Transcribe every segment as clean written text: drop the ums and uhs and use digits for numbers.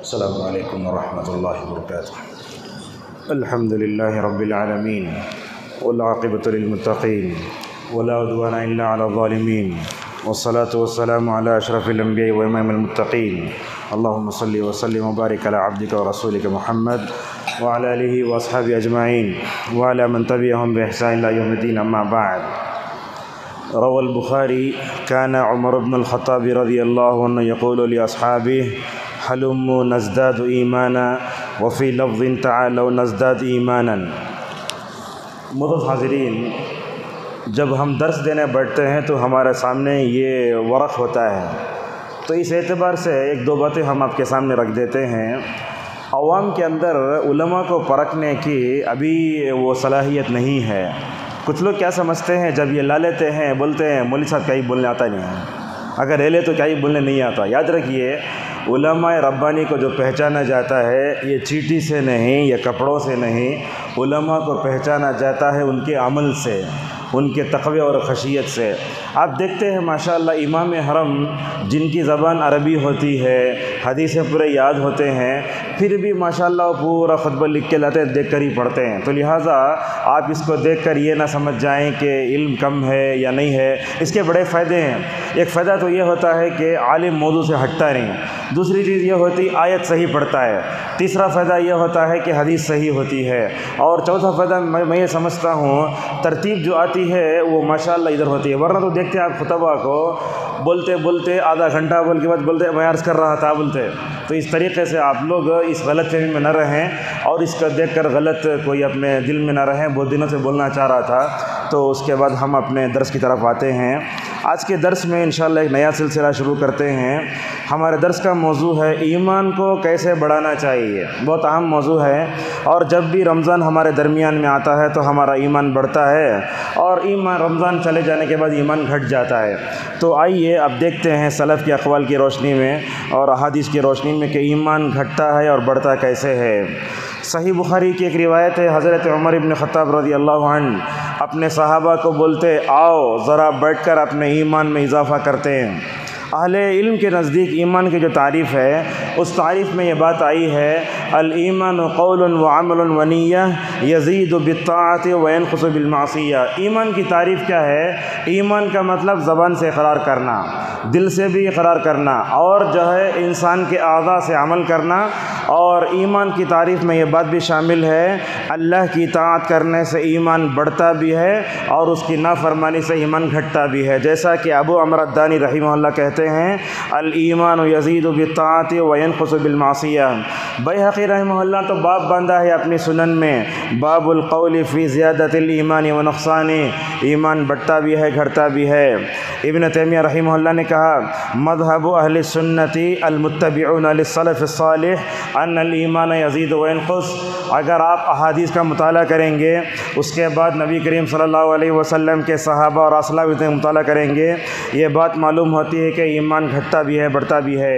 السلام علیکم ورحمۃ اللہ وبرکاتہ۔ الحمد للہ رب العالمین والعاقبۃ للمتقین ولا عدوان الا علی الظالمین والصلاة والسلام علی اشرف الانبیاء وامام المتقین اللہم صلی وسلم وبارک علی عبدک ورسولک محمد وعلی آلہ واصحابہ اجمعین وعلی من تبعہم بإحسان الی یوم الدین، اما بعد۔ روى البخاری كان عمر بن الخطاب رضی اللہ عنہ یقول لاصحابہ حلموا نزداد ایمانا وفی لفظ تعالوا نزداد ایمانا۔ معزز حاضرین، جب ہم درس دینے بیٹھتے ہیں تو ہمارے سامنے یہ ورق ہوتا ہے، تو اس اعتبار سے ایک دو باتیں ہم آپ کے سامنے رکھ دیتے ہیں۔ عوام کے اندر علماء کو پرکھنے کی ابھی وہ صلاحیت نہیں ہے۔ کچھ لوگ کیا سمجھتے ہیں، جب یہ لا لیتے ہیں بولتے ہیں مولوی صاحب کیا ہی بولنے آتا نہیں ہے، اگر لے لے تو کیا ہی بولنے نہیں آتا۔ یاد رکھیے، علماء ربانی کو جو پہچانا جاتا ہے یہ چیٹی سے نہیں، یہ کپڑوں سے نہیں، علماء کو پہچانا جاتا ہے ان کے عمل سے، ان کے تقوی اور خشیت سے۔ آپ دیکھتے ہیں ماشاءاللہ امام حرم جن کی زبان عربی ہوتی ہے، حدیثیں پورے یاد ہوتے ہیں، پھر بھی ماشاءاللہ وہ پورا خطبہ لکھ کے لاتے ہیں، دیکھ کر ہی پڑھتے ہیں۔ تو لہٰذا آپ اس کو دیکھ کر یہ نہ سمجھ جائیں کہ علم کم ہے یا نہیں ہے، اس کے بڑے فائدے ہیں۔ ایک فائدہ تو یہ ہوتا ہے کہ عالم موضوع سے ہٹتا نہیں، دوسری چیز یہ ہوتی آیت صحیح پڑھتا ہے، تیسرا فائدہ یہ ہوتا ہے کہ حدیث صحیح ہوتی ہے، اور چوتھا فائدہ میں یہ سمجھتا ہوں ترتیب جو آتی ہے وہ ماشاءاللہ ادھر ہوتی ہے۔ ورنہ تو دیکھتے ہیں آپ خطبہ کو بولتے بولتے آدھا گھنٹہ بول کے بعد بولتے میں عرض کر رہا تھا بولتے۔ تو اس طریقے سے آپ لوگ اس غلط فہمی میں نہ رہیں اور اس کو دیکھ کر غلط کوئی اپنے دل میں نہ رہیں۔ بہت دنوں سے بولنا چاہ رہا تھا، تو اس کے بعد ہم اپنے درس کی طرف آتے ہیں۔ آج کے درس میں انشاءاللہ ایک نیا سلسلہ شروع کرتے ہیں۔ ہمارے درس کا موضوع ہے ایمان کو کیسے بڑھانا چاہیے۔ بہت اہم موضوع ہے، اور جب بھی رمضان ہمارے درمیان میں آتا ہے تو ہمارا ایمان بڑھتا ہے، اور رمضان چلے جانے کے بعد ایمان گھٹ جاتا ہے۔ تو آئیے اب دیکھتے ہیں سلف کے اقوال کی روشنی میں اور احادیث کی روشنی میں کہ ایمان گھٹتا ہے اور بڑھتا کیسے ہے۔ صحیح بخاری کی ایک روایت ہے، حضرت عمر بن خطاب رضی اللہ عنہ اپنے صحابہ کو بولتے آؤ ذرا بیٹھ کر اپنے ایمان میں اضافہ کرتے ہیں۔ اہل علم کے نزدیک ایمان کی جو تعریف ہے اس تعریف میں یہ بات آئی ہے، الایمان قول وعمل ونیہ یزید بالطاعۃ وینقص بالمعصیہ۔ ایمان کی تعریف کیا ہے؟ ایمان کا مطلب زبان سے اقرار کرنا، دل سے بھی اقرار کرنا، اور جو ہے انسان کے اعضاء سے عمل کرنا۔ اور ایمان کی تعریف میں یہ بات بھی شامل ہے اللہ کی اطاعت کرنے سے ایمان بڑھتا بھی ہے اور اس کی نافرمانی سے ایمان گھٹتا بھی ہے، جیسا کہ ابو عمرو الدانی رحمہ اللہ کہتے ہیں الایمان یزید بالطاعۃ وینقص بالمعصیہ۔ بیہقی رحمہ اللہ تو باب باندھا ہے اپنی سنن میں، باب القول فی زیادۃ الایمان و نقصان، ایمان بڑھتا بھی ہے گھٹتا بھی ہے۔ ابن تیمیہ رحمہ اللہ نے کہا مذہب اہل السنت المتبعون للسلف الصالح ان الایمان یزید وینقص۔ اگر آپ احادیث کا مطالعہ کریں گے، اس کے بعد نبی کریم صلی اللہ علیہ وسلم کے صحابہ اور اصحاب کا مطالعہ کریں گے، یہ بات معلوم ہوتی ہے کہ ایمان گھٹتا بھی ہے بڑھتا بھی ہے۔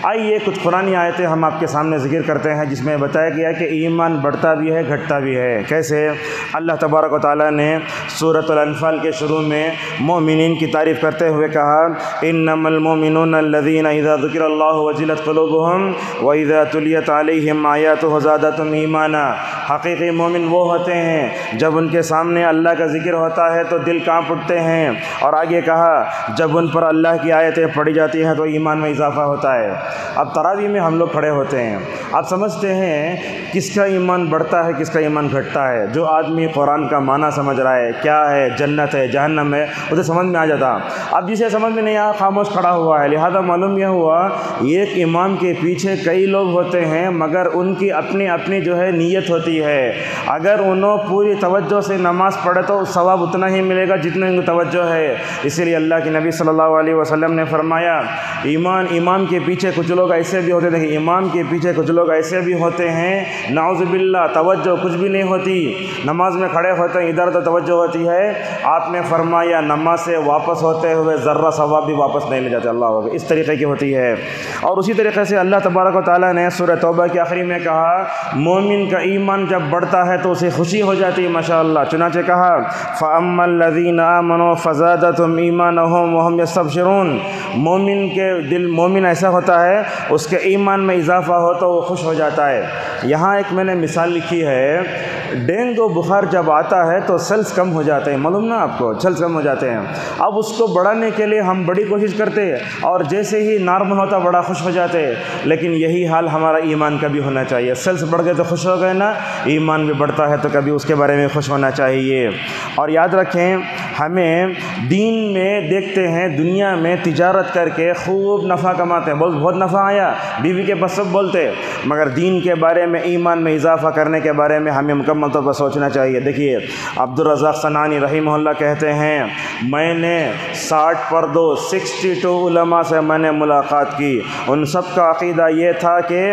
آئیے کچھ قرآنی آیتیں ہم آپ کے سامنے ذکر کرتے ہیں جس میں بتایا گیا کہ ایمان بڑھتا بھی ہے گھٹتا بھی ہے۔ کیسے؟ اللہ تبارک و تعالیٰ نے سورۃ الانفال کے شروع میں مومنین کی تعریف کرتے ہوئے کہا انما المؤمنون الذین اذا ذکر اللہ وجلت قلوبہم واذا تلیت علیہم آیاتہ زادتہم ایمانا۔ حقیقی مومن وہ ہوتے ہیں جب ان کے سامنے اللہ کا ذکر ہوتا ہے تو دل کانپ اٹھتے ہیں، اور آگے کہا جب ان پر اللہ کی آیتیں پڑھی جاتی ہیں تو ایمان میں اضافہ ہوتا ہے۔ اب تراویح میں ہم لوگ کھڑے ہوتے ہیں، آپ سمجھتے ہیں کس کا ایمان بڑھتا ہے کس کا ایمان گھٹتا ہے؟ جو آدمی قرآن کا معنی سمجھ رہا ہے، کیا ہے جنت ہے جہنم ہے، اسے سمجھ میں آ جاتا۔ اب جسے سمجھ میں نہیں آیا خاموش کھڑا ہوا ہے، لہذا معلوم یہ ہوا ایک امام کے پیچھے کئی لوگ ہوتے ہیں مگر ان کی اپنی اپنی جو ہے نیت ہوتی ہے۔ اگر انہوں پوری توجہ سے نماز پڑھے تو ثواب اتنا ہی ملے گا جتنا ان کو توجہ ہے۔ اسی لیے اللہ کے نبی صلی اللہ علیہ وسلم نے فرمایا امام کے پیچھے کچھ لوگ ایسے بھی ہوتے ہیں، امام کے پیچھے کچھ لوگ ایسے بھی ہوتے ہیں نعوذ باللہ توجہ کچھ بھی نہیں ہوتی، نماز میں کھڑے ہوتے ہیں ادھر ادھر توجہ ہوتی ہے۔ آپ نے فرمایا نماز سے واپس ہوتے ہوئے ذرہ ثواب بھی واپس نہیں لے جاتے، اللہ اکبر، اس طریقے کی ہوتی ہے۔ اور اسی طریقے سے اللہ تبارک و تعالیٰ نے سورہ توبہ کے آخری میں کہا مومن کا ایمان جب بڑھتا ہے تو اسے خوشی ہو جاتی ہے ماشاءاللہ، چنانچہ کہا فَأَمَّا الَّذِينَ آمَنُوا فَزَادَتْهُمْ إِيمَانَهُمْ وَهُمْ يَسْتَبْشِرُونَ۔ مومن کے دل، مومن ایسا ہوتا ہے ہے اس کے ایمان میں اضافہ ہو تو وہ خوش ہو جاتا ہے۔ یہاں ایک میں نے مثال لکھی ہے، ڈینگو بخار جب آتا ہے تو سیلز کم ہو جاتے ہیں، معلوم نا آپ کو، سیلز کم ہو جاتے ہیں۔ اب اس کو بڑھانے کے لیے ہم بڑی کوشش کرتے ہیں اور جیسے ہی نارمل ہوتا بڑا خوش ہو جاتے ہیں، لیکن یہی حال ہمارا ایمان کا بھی ہونا چاہیے۔ سیلز بڑھ گئے تو خوش ہو گئے نا، ایمان بھی بڑھتا ہے تو کبھی اس کے بارے میں خوش ہونا چاہیے۔ اور یاد رکھیں، ہمیں دین میں دیکھتے ہیں دنیا میں تجارت کر کے خوب نفع کماتے ہیں، بہت نفع آیا، بیوی کے پاس سب بولتے، مگر دین کے بارے میں، ایمان میں اضافہ کرنے کے بارے میں ہمیں مکمل طور پر سوچنا چاہیے۔ دیکھیے عبدالرزاق صنعانی رحمہ اللہ کہتے ہیں، میں نے 62 علماء سے میں نے ملاقات کی، ان سب کا عقیدہ یہ تھا کہ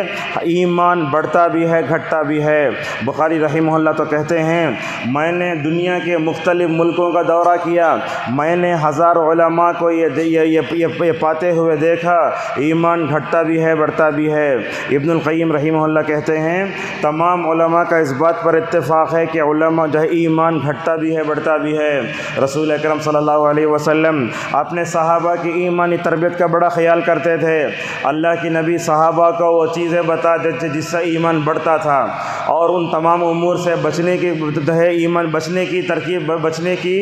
ایمان بڑھتا بھی ہے گھٹتا بھی ہے۔ بخاری رحمہ اللہ تو کہتے ہیں، میں نے دنیا کے مختلف ملکوں کا دورہ کیا، میں نے ہزاروں علماء کو یہ پاتے ہوئے دیکھا، ایمان گھٹتا بھی ہے بڑھتا بھی ہے۔ ابن القیم رحمہ اللہ کہتے ہیں، تمام علماء کا اس بات پر اتفاق ہے کہ علماء جو ہے ایمان گھٹتا بھی ہے بڑھتا بھی ہے۔ رسول اکرم صلی اللہ علیہ وسلم اپنے صحابہ کی ایمانی تربیت کا بڑا خیال کرتے تھے۔ اللہ کی نبی صحابہ کو وہ چیزیں بتاتے تھے جس سے ایمان بڑھتا تھا، اور ان تمام امور سے بچنے کی بچنے کی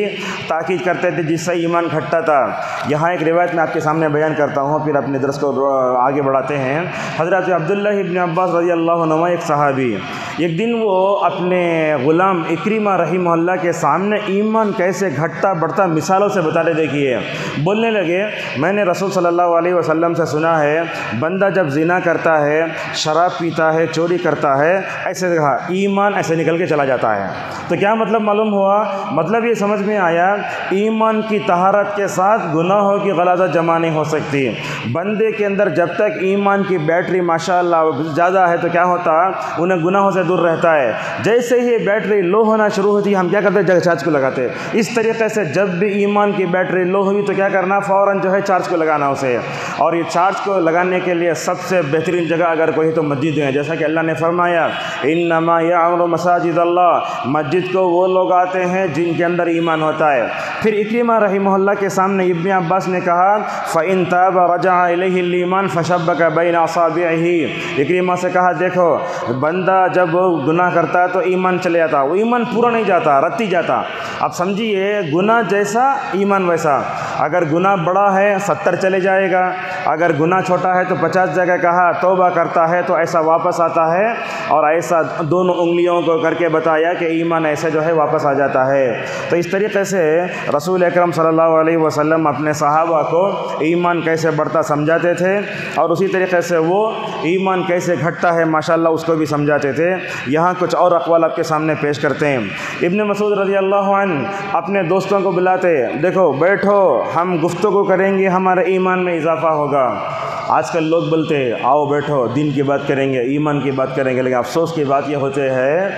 تاکید کرتے تھے جس سے ایمان گھٹتا تھا۔ یہاں ایک روایت میں آپ کے سامنے بیان کرتا ہوں، پھر اپنے درس کو آگے بڑھاتے ہیں۔ حضرت عبداللہ ابن عباس رضی اللہ عنہ ایک صحابی، ایک دن وہ اپنے غلام اکرمہ رحمہ اللہ کے سامنے ایمان کیسے گھٹتا بڑھتا مثالوں سے بتا رہے، دیکھیے بولنے لگے، میں نے رسول صلی اللہ علیہ وسلم سے سنا ہے، بندہ جب زنا کرتا ہے، شراب پیتا ہے، چوری کرتا ہے، ایسے کہا ایمان ایسے نکل کے چلا جاتا ہے۔ تو کیا مطلب معلوم ہوا؟ مطلب یہ سمجھ میں آیا، ایمان کی طہارت کے ساتھ گناہوں کی غلاظت جمع نہیں ہو سکتی۔ بندے کے اندر جب تک ایمان کی بیٹری ماشاءاللہ زیادہ ہے تو کیا ہوتا، انہیں گناہوں سے دور رہتا ہے۔ جیسے ہی بیٹری لو ہونا شروع ہوتی ہے، ہم کیا کرتے ہیں، چارج کو لگاتے ہیں۔ اس طریقے سے جب بھی ایمان کی بیٹری لو ہوئی تو کیا کرنا، فوراً جو ہے چارج کو لگانا اسے۔ اور یہ چارج کو لگانے کے لیے سب سے بہترین جگہ اگر کوئی تو مسجد ہے، جیسا کہ اللہ نے فرمایا، انما یعمر مساجد اللہ، مسجد کو وہ لوگ آتے ہیں جن کے اندر ایمان ہوتا ہے۔ پھر اکرمہ رحمہ اللہ کے سامنے ابن عباس نے کہا، فَإِن تَابَ رَجَعَ إِلَيْهِ الْإِيمَانُ فَشَبَّكَ بَيْنَ أَصَابِعِهِ۔ اکرمہ سے کہا، دیکھو بندہ جب گناہ کرتا ہے تو ایمان چلے جاتا، وہ ایمان پورا نہیں جاتا، رتی جاتا۔ اب سمجھیے، گناہ جیسا ایمان ویسا، اگر گناہ بڑا ہے 70 چلے جائے گا، اگر گناہ چھوٹا ہے تو 50 جگہ کہا توبہ کرتا ہے تو ایسا واپس آتا ہے، اور ایسا دونوں انگلیوں کو کر کے بتایا کہ ایمان ایسے جو ہے واپس آ جاتا ہے۔ تو اس طریقے سے رسول اکرم صلی اللہ علیہ وسلم اپنے صحابہ کو ایمان کیسے بڑھتا سمجھاتے تھے، اور اسی طریقے سے وہ ایمان کیسے گھٹتا ہے ماشاءاللہ اس کو بھی سمجھاتے تھے۔ یہاں کچھ اور اقوال آپ کے سامنے پیش کرتے ہیں۔ ابن مسعود رضی اللہ عنہ اپنے دوستوں کو بلاتے، دیکھو بیٹھو ہم گفتگو کریں گے، ہمارے ایمان میں اضافہ ہوگا۔ آج کل لوگ بولتے ہیں آؤ بیٹھو دین کی بات کریں گے، ایمان کی بات کریں گے، لیکن افسوس کی بات یہ ہوتے ہے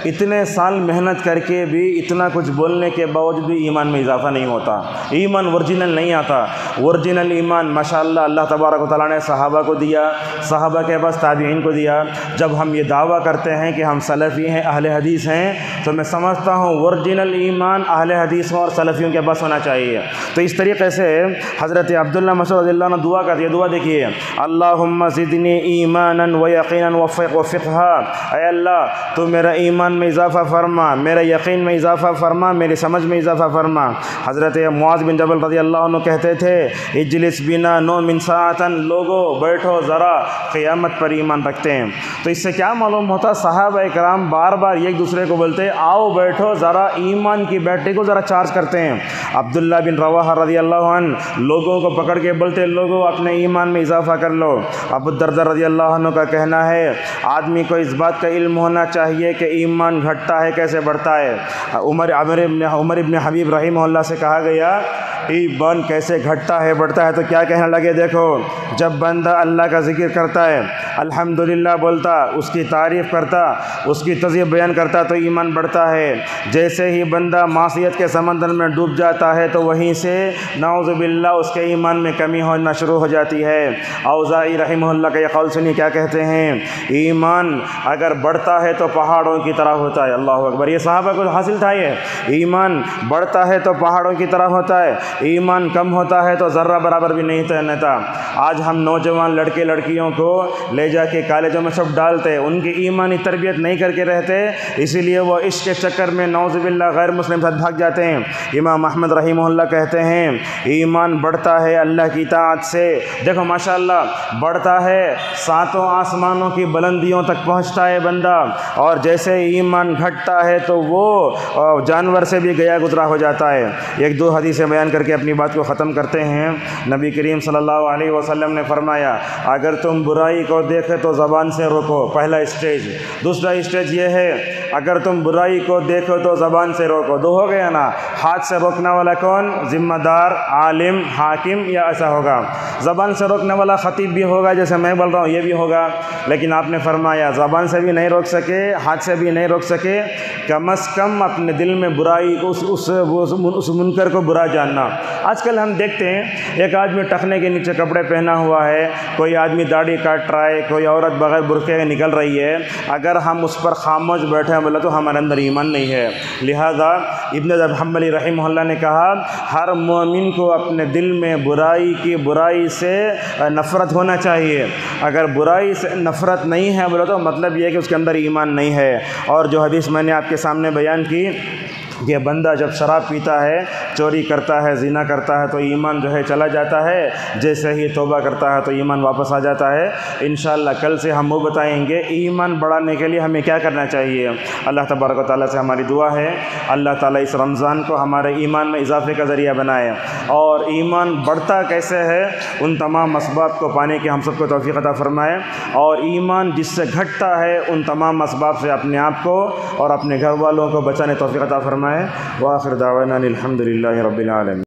اتنے سال محنت کر کے بھی، اتنا کچھ بولنے کے باوجود بھی ایمان میں اضافہ نہیں ہوتا، ایمان ورجنل نہیں آتا۔ ورجنل ایمان ماشاءاللہ اللہ تبارک و تعالیٰ نے صحابہ کو دیا، صحابہ کے پاس تابعین کو دیا۔ جب ہم یہ دعویٰ کرتے ہیں کہ ہم سلفی ہیں، اہل حدیث ہیں، تو میں سمجھتا ہوں ورجنل ایمان اہل حدیثوں اور سلفیوں کے پاس ہونا چاہیے۔ تو اس طریقے سے حضرت عبداللہ مسعود رضی اللہ عنہ دعا کرتی ہے، دعا دیکھیے، اللہم زدنی ایمانا و یقینا وفقہا، اے اللہ تو میرا ایمان میں اضافہ فرما، میرے یقین میں اضافہ فرما، میری سمجھ میں اضافہ فرما۔ حضرت معاذ بن جبل رضی اللہ عنہ کہتے تھے، اجلس بنا نؤمن ساعتا، لوگو بیٹھو ذرا، قیامت پر ایمان رکھتے ہیں۔ تو اس سے کیا معلوم ہوتا، صحابہ کرام بار بار ایک دوسرے کو بولتے آؤ بیٹھو ذرا ایمان کی بیٹری کو ذرا چارج کرتے ہیں۔ عبداللہ بن رواحہ رضی اللہ عنہ لوگوں کو پکڑ کے بولتے، لوگوں اپنے ایمان میں اضافہ کر لو۔ ابو الدرداء رضی اللہ عنہ کا کہنا ہے، آدمی کو اس بات کا علم ہونا چاہیے کہ ایمان گھٹتا ہے کیسے بڑھتا ہے۔ عمر ابن حبیب رحمہ اللہ سے کہا گیا، ایمان کیسے گھٹتا ہے بڑھتا ہے، تو کیا کہنے لگے، دیکھو جب بندہ اللہ کا ذکر کرتا ہے، الحمدللہ بولتا، اس کی تعریف کرتا، اس کی تذکیر بیان کرتا تو ایمان بڑھتا ہے۔ جیسے ہی بندہ معصیت کے سمندر میں ڈوب جاتا ہے تو وہیں سے نعوذ باللہ اس کے ایمان میں کمی ہونا شروع ہو جاتی ہے۔ اوزاعی رحمہ اللہ کا یہ قول سنی، کیا کہتے ہیں، ایمان اگر بڑھتا ہے تو پہاڑوں کی طرح ہوتا ہے۔ اللہ اکبر، یہ صحابہ کو حاصل تھا، یہ ایمان بڑھتا ہے تو پہاڑوں کی طرح ہوتا ہے۔ ایمان کم ہوتا ہے تو ذرہ برابر بھی نہیں رہتا۔ آج ہم نوجوان لڑکے لڑکیوں کو لے جا کے کالجوں میں سب ڈالتے، ان کی ایمانی تربیت نہیں کر کے رہتے، اسی لیے وہ عشق کے چکر میں نعوذ باللہ غیر مسلم ساتھ بھاگ جاتے ہیں۔ امام احمد رحمہ اللہ کہتے ہیں ایمان بڑھتا ہے اللہ کی اطاعت سے، دیکھو ماشاءاللہ بڑھتا ہے، ساتوں آسمانوں کی بلندیوں تک پہنچتا ہے بندہ، اور جیسے ایمان گھٹتا ہے تو وہ جانور سے بھی گیا گزرا ہو جاتا ہے۔ ایک دو حدیثیں بیان کر کے اپنی بات کو ختم کرتے ہیں۔ نبی کریم صلی اللہ علیہ وسلم نے فرمایا اگر تم برائی کو دیکھے تو زبان سے روکو، پہلا اسٹیج۔ دوسرا اسٹیج یہ ہے اگر تم برائی کو دیکھو تو زبان سے روکو، دو ہو گیا نا۔ ہاتھ سے روکنے والا کون؟ ذمہ دار، عالم، حاکم، یا ایسا ہوگا۔ زبان سے روکنے والا خطیب بھی ہوگا، جیسے میں بول رہا ہوں یہ بھی ہوگا، لیکن آپ نے فرمایا زبان سے بھی نہیں روک سکے، ہاتھ سے بھی نہیں روک سکے، کم از کم اپنے دل میں برائی کو اس منکر کو برا جاننا۔ آج کل ہم دیکھتے ہیں ایک آدمی ٹخنے کے نیچے کپڑے پہنا ہوا ہے، کوئی آدمی داڑھی کاٹ رہا ہے، کوئی عورت بغیر برقعے کے نکل رہی ہے، اگر ہم اس پر خاموش بیٹھے ہیں بولے تو ہمارے اندر ایمان نہیں ہے۔ لہذا ابن رجب حنبلی رحمہ اللہ نے کہا ہر مومن کو اپنے دل میں برائی سے نفرت ہونا چاہیے۔ اگر برائی سے نفرت نہیں ہے بولے تو مطلب یہ ہے کہ اس کے اندر ایمان نہیں ہے۔ اور جو حدیث میں نے آپ کے سامنے بیان کی کہ بندہ جب شراب پیتا ہے، چوری کرتا ہے، زنا کرتا ہے تو ایمان جو ہے چلا جاتا ہے، جیسے ہی توبہ کرتا ہے تو ایمان واپس آ جاتا ہے۔ انشاءاللہ کل سے ہم وہ بتائیں گے ایمان بڑھانے کے لیے ہمیں کیا کرنا چاہیے۔ اللہ تبارک و تعالیٰ سے ہماری دعا ہے اللہ تعالیٰ اس رمضان کو ہمارے ایمان میں اضافے کا ذریعہ بنائے، اور ایمان بڑھتا کیسے ہے ان تمام اسباب کو پانے کی ہم سب کو توفیق عطا فرمائے، اور ایمان جس سے گھٹتا ہے ان تمام اسباب سے اپنے آپ کو اور اپنے گھر والوں کو بچانے توفیق عطا فرمائے۔ وآخر دعوانا الحمد للہ رب العالمین۔